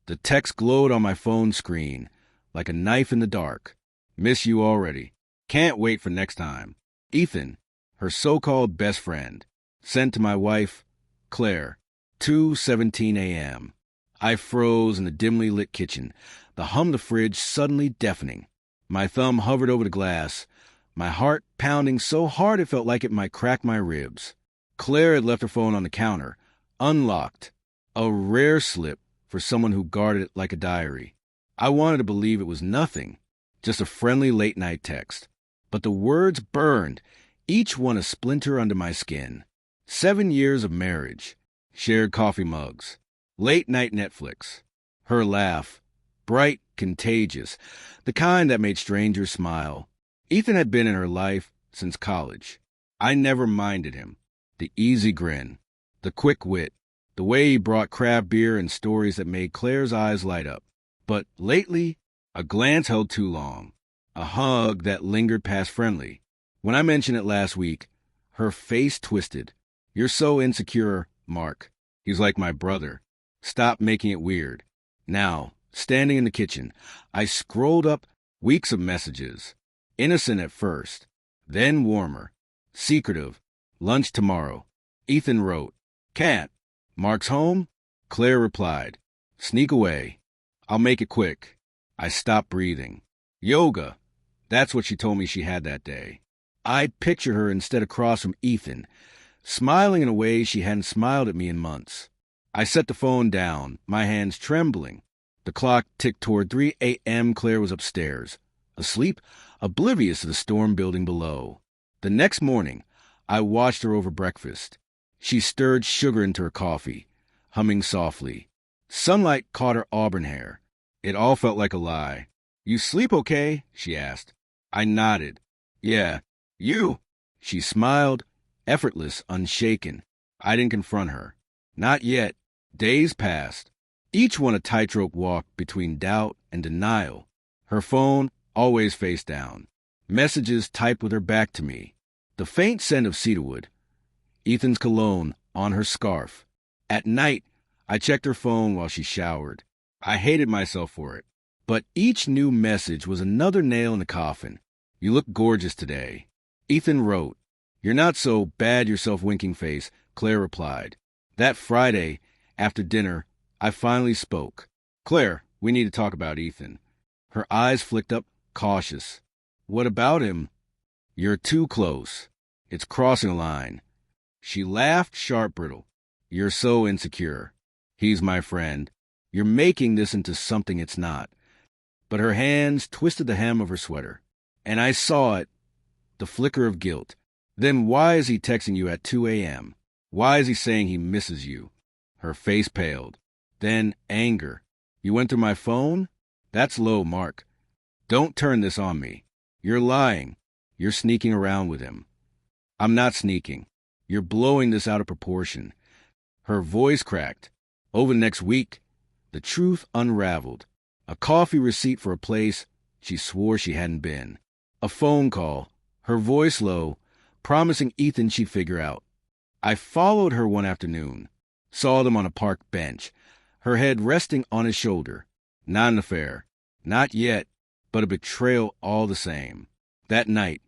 The text glowed on my phone screen like a knife in the dark. Miss you already. Can't wait for next time. Ethan, her so-called best friend. Sent to my wife, Claire. 2:17 a.m. I froze in the dimly lit kitchen, the hum of the fridge suddenly deafening. My thumb hovered over the glass, my heart pounding so hard it felt like it might crack my ribs. Claire had left her phone on the counter, unlocked. A rare slip for someone who guarded it like a diary. I wanted to believe it was nothing, just a friendly late-night text. But the words burned, each one a splinter under my skin. 7 years of marriage, shared coffee mugs, late-night Netflix. Her laugh, bright, contagious, the kind that made strangers smile. Ethan had been in her life since college. I never minded him. The easy grin, the quick wit, the way he brought craft beer and stories that made Claire's eyes light up. But lately, a glance held too long, a hug that lingered past friendly. When I mentioned it last week, her face twisted. You're so insecure, Mark. He's like my brother. Stop making it weird. Now, standing in the kitchen, I scrolled up weeks of messages. Innocent at first, then warmer, secretive. Lunch tomorrow. Ethan wrote, Can't. Mark's home? Claire replied, Sneak away. I'll make it quick. I stopped breathing. Yoga. That's what she told me she had that day. I'd picture her instead across from Ethan, smiling in a way she hadn't smiled at me in months. I set the phone down, my hands trembling. The clock ticked toward 3 a.m. Claire was upstairs, asleep, oblivious of the storm building below. The next morning, I watched her over breakfast. She stirred sugar into her coffee, humming softly. Sunlight caught her auburn hair. It all felt like a lie. You sleep okay? She asked. I nodded. Yeah. You? She smiled, effortless, unshaken. I didn't confront her. Not yet. Days passed. Each one a tightrope walk between doubt and denial. Her phone always face down. Messages typed with her back to me. The faint scent of cedarwood. Ethan's cologne on her scarf. At night, I checked her phone while she showered. I hated myself for it. But each new message was another nail in the coffin. You look gorgeous today. Ethan wrote, You're not so bad yourself, winking face, Claire replied. That Friday, after dinner, I finally spoke. Claire, we need to talk about Ethan. Her eyes flicked up, cautious. What about him? You're too close. It's crossing a line. She laughed, sharp, brittle. You're so insecure. He's my friend. You're making this into something it's not. But her hands twisted the hem of her sweater. And I saw it, the flicker of guilt. Then why is he texting you at 2 a.m.? Why is he saying he misses you? Her face paled. Then anger. You went through my phone? That's low, Mark. Don't turn this on me. You're lying. You're sneaking around with him. I'm not sneaking. You're blowing this out of proportion. Her voice cracked. Over the next week, the truth unraveled. A coffee receipt for a place she swore she hadn't been. A phone call, her voice low, promising Ethan she'd figure out. I followed her one afternoon, saw them on a park bench, her head resting on his shoulder. Not an affair. Not yet, but a betrayal all the same. That night,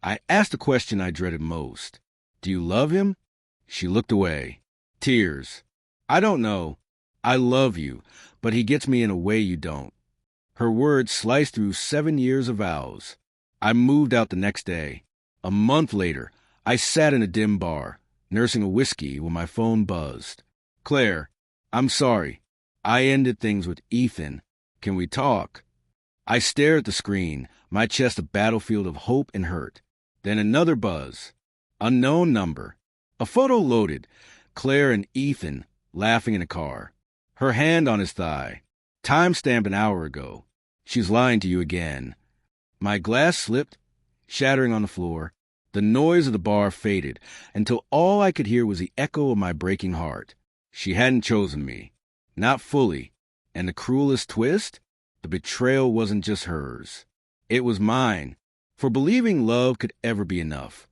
I asked the question I dreaded most. Do you love him? She looked away. Tears. I don't know. I love you, but he gets me in a way you don't. Her words sliced through 7 years of vows. I moved out the next day. A month later, I sat in a dim bar, nursing a whiskey when my phone buzzed. Claire, I'm sorry. I ended things with Ethan. Can we talk? I stared at the screen, my chest a battlefield of hope and hurt. Then another buzz. Unknown number. A photo loaded. Claire and Ethan laughing in a car. Her hand on his thigh. Timestamp an hour ago. She's lying to you again. My glass slipped, shattering on the floor. The noise of the bar faded until all I could hear was the echo of my breaking heart. She hadn't chosen me. Not fully. And the cruelest twist? The betrayal wasn't just hers. It was mine. For believing love could ever be enough.